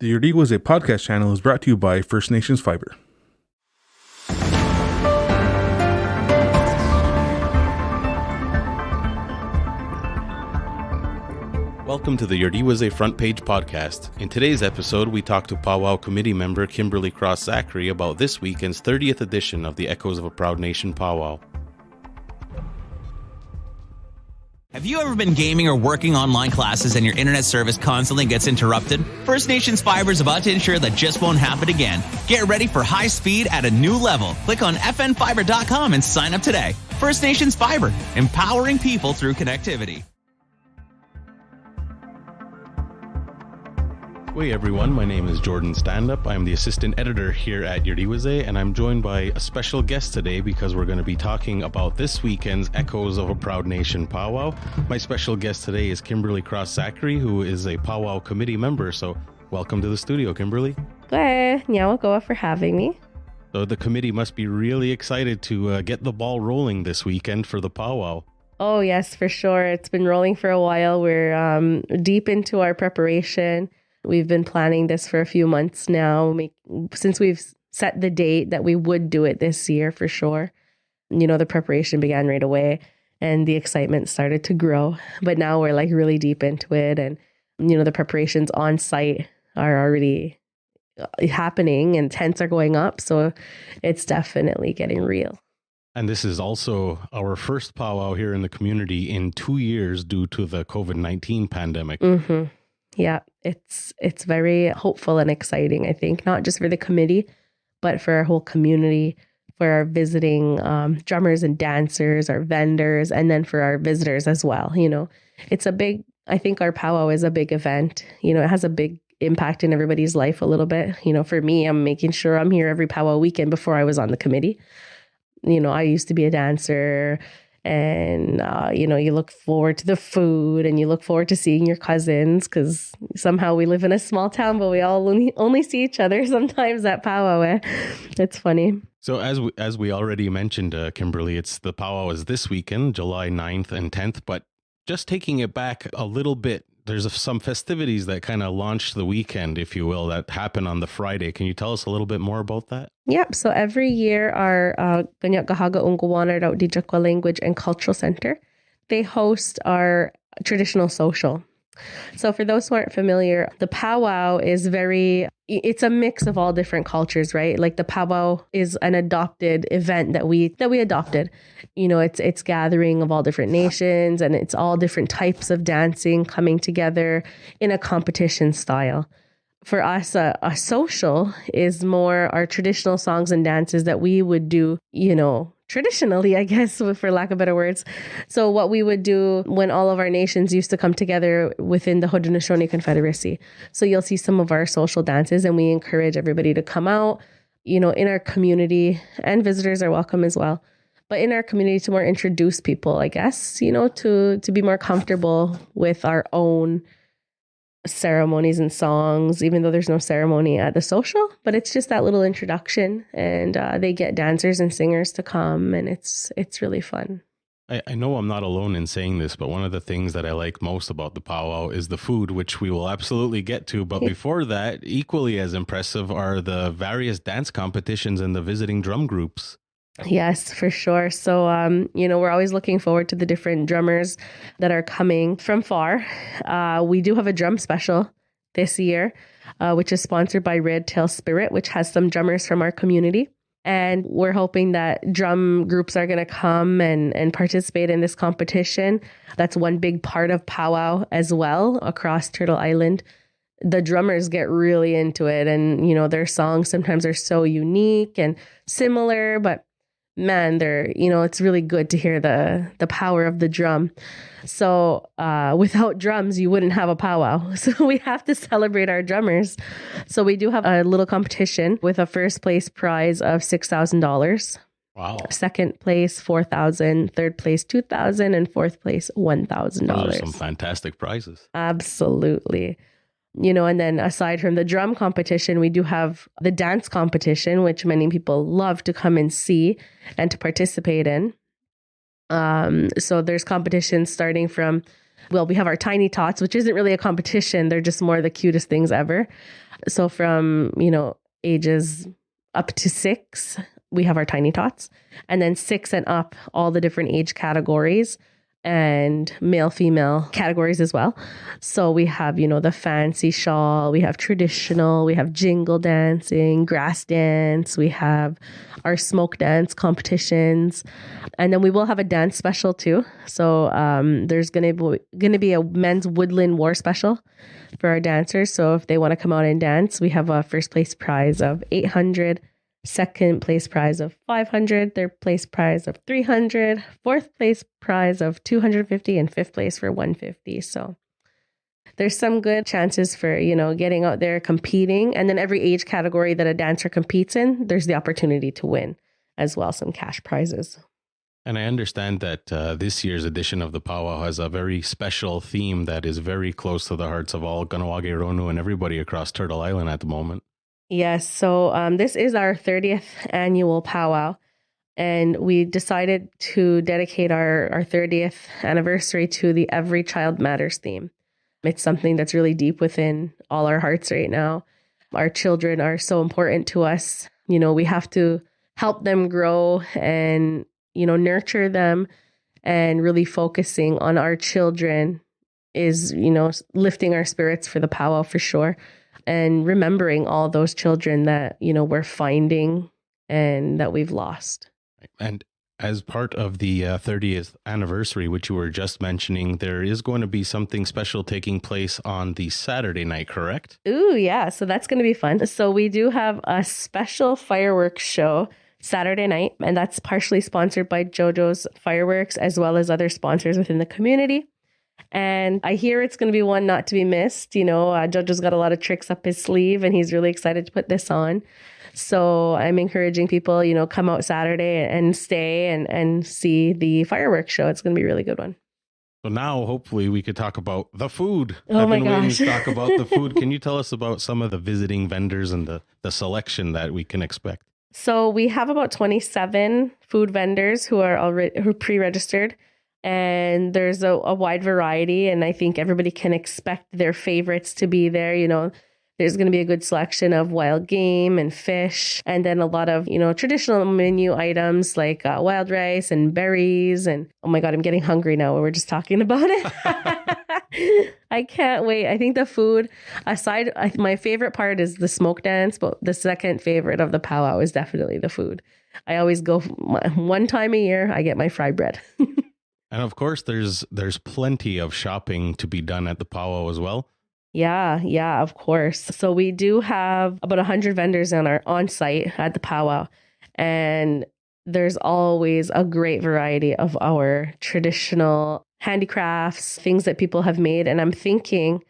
The Iorì wase podcast channel is brought to you by First Nations Fiber. Welcome to the Iorì wase Front Page podcast. In today's episode, we talk to Pow-Wow Committee member Kimberly Cross-Zacharie about this weekend's 30th edition of the Echoes of a Proud Nation Pow-Wow. Have you ever been gaming or working online classes and your internet service constantly gets interrupted? First Nations Fiber is about to ensure that just won't happen again. Get ready for high speed at a new level. Click on fnfiber.com and sign up today. First Nations Fiber, empowering people through connectivity. Hey everyone, my name is Jordan Standup. I'm the assistant editor here at Iorì wase, and I'm joined by a special guest today because we're going to be talking about this weekend's Echoes of a Proud Nation Powwow. My special guest today is Kimberly Cross-Zacharie, who is a Powwow Committee member. So welcome to the studio, Kimberly. Hey, Nyawagoa for having me. So the committee must be really excited to get the ball rolling this weekend for the powwow. Oh yes, for sure. It's been rolling for a while. We're deep into our preparation. We've been planning this for a few months now, since we've set the date that we would do it this year for sure. You know, the preparation began right away and the excitement started to grow. But now we're like really deep into it, and, you know, the preparations on site are already happening and tents are going up. So it's definitely getting real. And this is also our first powwow here in the community in 2 years due to the COVID-19 pandemic. Mm-hmm. Yeah, it's very hopeful and exciting, I think, not just for the committee, but for our whole community, for our visiting drummers and dancers, our vendors, and then for our visitors as well. You know, I think our powwow is a big event. You know, it has a big impact in everybody's life a little bit. You know, for me, I'm making sure I'm here every powwow weekend before I was on the committee. You know, I used to be a dancer. And, you know, you look forward to the food and you look forward to seeing your cousins because somehow we live in a small town, but we all only see each other sometimes at powwow. It's funny. So as we already mentioned, Kimberly, the powwow is this weekend, July 9th and 10th. But just taking it back a little bit, there's some festivities that kind of launched the weekend, if you will, that happen on the Friday. Can you tell us a little bit more about that? Yep. So every year, our Ganyagahaga Ungwaner Dijakwa Language and Cultural Center, they host our traditional social. So for those who aren't familiar, the powwow is it's a mix of all different cultures, right? Like the powwow is an adopted event that we adopted. You know, it's gathering of all different nations and it's all different types of dancing coming together in a competition style. For us, a social is more our traditional songs and dances that we would do, you know, traditionally, I guess, for lack of better words. So what we would do when all of our nations used to come together within the Haudenosaunee Confederacy. So you'll see some of our social dances, and we encourage everybody to come out, you know, in our community, and visitors are welcome as well. But in our community to more introduce people, I guess, you know, to be more comfortable with our own ceremonies and songs, even though there's no ceremony at the social, but it's just that little introduction, and they get dancers and singers to come, and it's really fun. I know I'm not alone in saying this, but one of the things that I like most about the powwow is the food, which we will absolutely get to. But before that, equally as impressive are the various dance competitions and the visiting drum groups. Yes, for sure. So, you know, we're always looking forward to the different drummers that are coming from far. We do have a drum special this year, which is sponsored by Red Tail Spirit, which has some drummers from our community. And we're hoping that drum groups are going to come and participate in this competition. That's one big part of powwow as well across Turtle Island. The drummers get really into it, and, you know, their songs sometimes are so unique and similar, but man, it's really good to hear the power of the drum. So without drums, you wouldn't have a powwow. So we have to celebrate our drummers. So we do have a little competition with a first place prize of $6,000. Wow. Second place, $4,000. Third place, $2,000. And fourth place, $1,000. Those are some fantastic prizes. Absolutely. You know, and then aside from the drum competition, we do have the dance competition, which many people love to come and see and to participate in. So there's competitions starting from, we have our tiny tots, which isn't really a competition. They're just more the cutest things ever. So from, ages up to 6, we have our tiny tots, and then 6 and up, all the different age categories and male, female categories as well. So we have, the fancy shawl, we have traditional, we have jingle dancing, grass dance, we have our smoke dance competitions, and then we will have a dance special too. So there's going to be a men's woodland war special for our dancers. So if they want to come out and dance, we have a first place prize of $800. Second place prize of $500, third place prize of $300, fourth place prize of $250, and fifth place for $150. So there's some good chances for, getting out there competing. And then every age category that a dancer competes in, there's the opportunity to win as well, some cash prizes. And I understand that this year's edition of the Powwow has a very special theme that is very close to the hearts of all Kahnawake Ronu and everybody across Turtle Island at the moment. Yes. So this is our 30th annual powwow, and we decided to dedicate our 30th anniversary to the Every Child Matters theme. It's something that's really deep within all our hearts right now. Our children are so important to us. We have to help them grow and, nurture them, and really focusing on our children is, lifting our spirits for the powwow for sure. And remembering all those children that, we're finding and that we've lost. And as part of the 30th anniversary, which you were just mentioning, there is going to be something special taking place on the Saturday night, correct? Ooh, yeah. So that's going to be fun. So we do have a special fireworks show Saturday night, and that's partially sponsored by JoJo's Fireworks, as well as other sponsors within the community. And I hear it's going to be one not to be missed. JoJo's got a lot of tricks up his sleeve, and he's really excited to put this on. So I'm encouraging people, come out Saturday and stay and see the fireworks show. It's going to be a really good one. So now hopefully we could talk about the food. Oh my gosh. I've been waiting to talk about the food. Can you tell us about some of the visiting vendors and the selection that we can expect? So we have about 27 food vendors who are pre-registered. And there's a wide variety, and I think everybody can expect their favorites to be there. There's going to be a good selection of wild game and fish, and then a lot of, traditional menu items like wild rice and berries. And oh my God, I'm getting hungry now. We were just talking about it. I can't wait. I think the food aside, my favorite part is the smoke dance, but the second favorite of the powwow is definitely the food. I always go one time a year. I get my fry bread. And of course, there's plenty of shopping to be done at the powwow as well. Yeah, of course. So we do have about 100 vendors on site at the powwow, and there's always a great variety of our traditional handicrafts, things that people have made. And I'm thinking,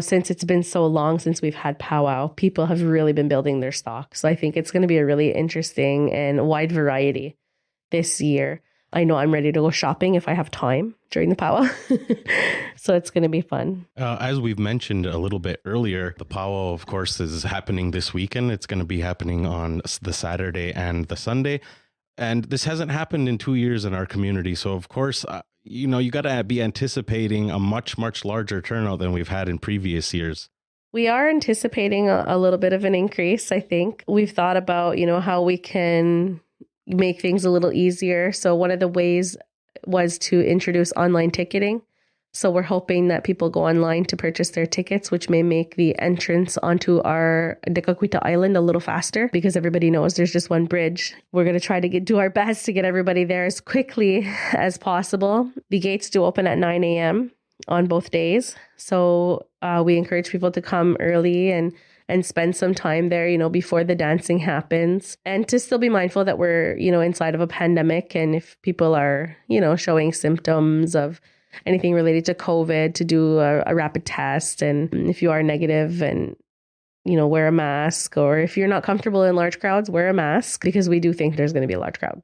since it's been so long since we've had powwow, people have really been building their stock. So I think it's going to be a really interesting and wide variety this year. I know I'm ready to go shopping if I have time during the powwow. So it's going to be fun. As we've mentioned a little bit earlier, the powwow, of course, is happening this weekend. It's going to be happening on the Saturday and the Sunday. And this hasn't happened in 2 years in our community. So, of course, you got to be anticipating a much, much larger turnout than we've had in previous years. We are anticipating a little bit of an increase, I think. We've thought about, how we can make things a little easier. So one of the ways was to introduce online ticketing. So we're hoping that people go online to purchase their tickets, which may make the entrance onto our Tekakwitha Island a little faster, because everybody knows there's just one bridge. We're going to try to do our best to get everybody there as quickly as possible. The gates do open at 9 a.m. on both days. So we encourage people to come early and spend some time there, before the dancing happens, and to still be mindful that we're, inside of a pandemic. And if people are, showing symptoms of anything related to COVID, to do a rapid test. And if you are negative, and, wear a mask, or if you're not comfortable in large crowds, wear a mask, because we do think there's going to be a large crowd.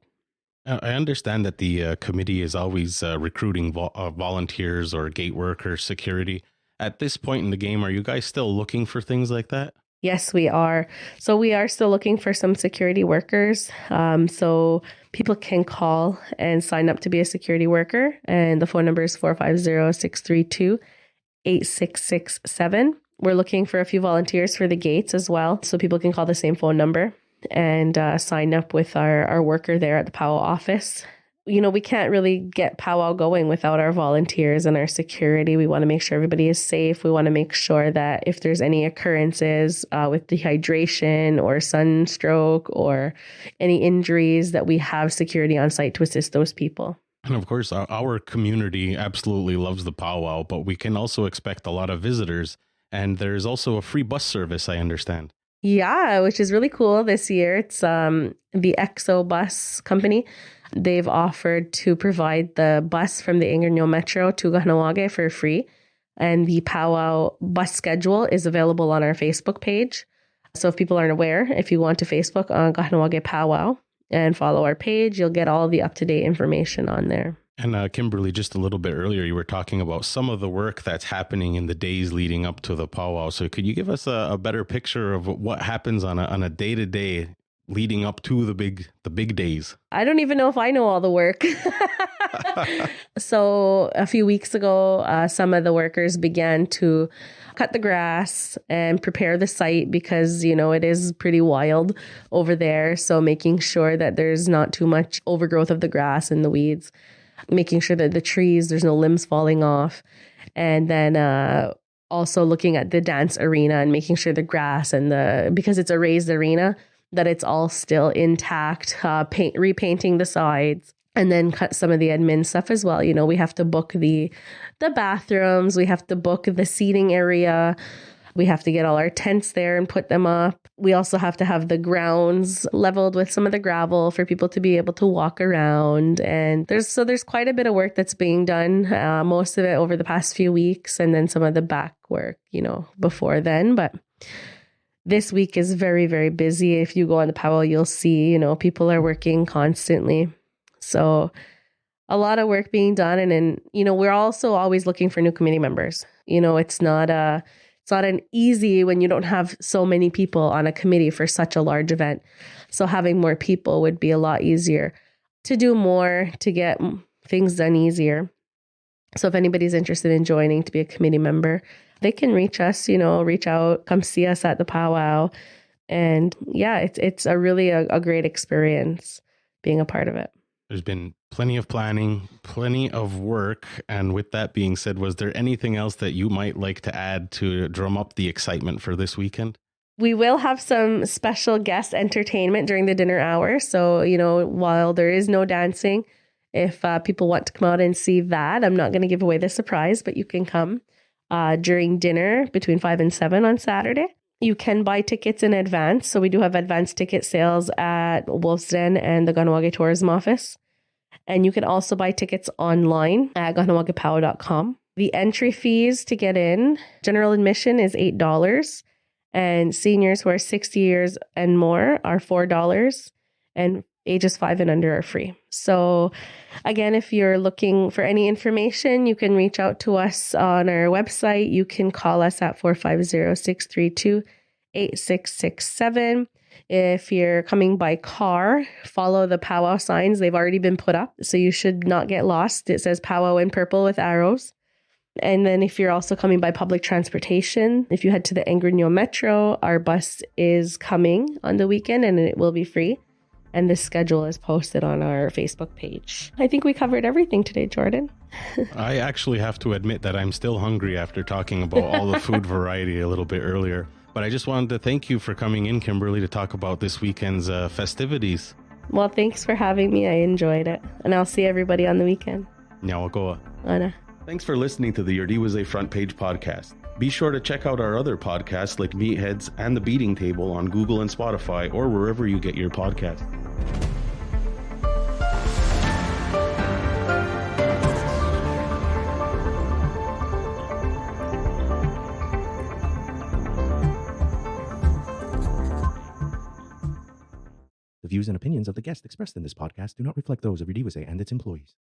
I understand that the committee is always recruiting volunteers or gate workers, security. At this point in the game, are you guys still looking for things like that? Yes, we are. So we are still looking for some security workers. So people can call and sign up to be a security worker. And the phone number is 450-632-8667. We're looking for a few volunteers for the gates as well, so people can call the same phone number and sign up with our worker there at the Powwow office. We can't really get Powwow going without our volunteers and our security. We want to make sure everybody is safe. We want to make sure that if there's any occurrences with dehydration or sunstroke or any injuries, that we have security on site to assist those people. And of course, our community absolutely loves the powwow, but we can also expect a lot of visitors. And there's also a free bus service, I understand. Yeah, which is really cool this year. It's the EXO bus company. They've offered to provide the bus from the Iorì Metro to Kahnawake for free. And the Powwow bus schedule is available on our Facebook page. So if people aren't aware, if you want to Facebook on Kahnawake Powwow and follow our page, you'll get all the up-to-date information on there. And Kimberly, just a little bit earlier, you were talking about some of the work that's happening in the days leading up to the powwow. So could you give us a better picture of what happens on a day-to-day leading up to the big days? I don't even know if I know all the work. So a few weeks ago, some of the workers began to cut the grass and prepare the site because, it is pretty wild over there. So making sure that there's not too much overgrowth of the grass and the weeds, making sure that the trees, there's no limbs falling off. And then also looking at the dance arena and making sure the grass and because it's a raised arena, that it's all still intact, repainting the sides, and then cut some of the admin stuff as well. We have to book the bathrooms, we have to book the seating area, we have to get all our tents there and put them up. We also have to have the grounds leveled with some of the gravel for people to be able to walk around. And there's quite a bit of work that's being done, most of it over the past few weeks, and then some of the back work, before then. But this week is very, very busy. If you go on the Powwow, you'll see, people are working constantly. So a lot of work being done. And then, we're also always looking for new committee members. It's not an easy when you don't have so many people on a committee for such a large event. So having more people would be a lot easier to do more, to get things done easier. So if anybody's interested in joining to be a committee member, they can reach us, reach out, come see us at the powwow. And yeah, it's a really a great experience being a part of it. There's been plenty of planning, plenty of work. And with that being said, was there anything else that you might like to add to drum up the excitement for this weekend? We will have some special guest entertainment during the dinner hour. So, while there is no dancing, if people want to come out and see that, I'm not going to give away the surprise, but you can come during dinner between 5 and 7 on Saturday. You can buy tickets in advance. So we do have advance ticket sales at Wolf's Den and the Kahnawake Tourism Office. And you can also buy tickets online at Kahnawakepowwow.com. The entry fees to get in, general admission is $8. And seniors who are 60 years and more are $4. And ages 5 and under are free. So again, if you're looking for any information, you can reach out to us on our website. You can call us at 450-632-8667. If you're coming by car, follow the powwow signs. They've already been put up, so you should not get lost. It says powwow in purple with arrows. And then if you're also coming by public transportation, if you head to the Iorì Metro, our bus is coming on the weekend and it will be free. And the schedule is posted on our Facebook page. I think we covered everything today, Jordan. I actually have to admit that I'm still hungry after talking about all the food variety a little bit earlier. But I just wanted to thank you for coming in, Kimberly, to talk about this weekend's festivities. Well, thanks for having me. I enjoyed it. And I'll see everybody on the weekend. Nyawakoa. Ana. Thanks for listening to the Iorì Wase Front Page podcast. Be sure to check out our other podcasts like Meatheads and The Beating Table on Google and Spotify or wherever you get your podcasts. The views and opinions of the guests expressed in this podcast do not reflect those of Iorì Wase and its employees.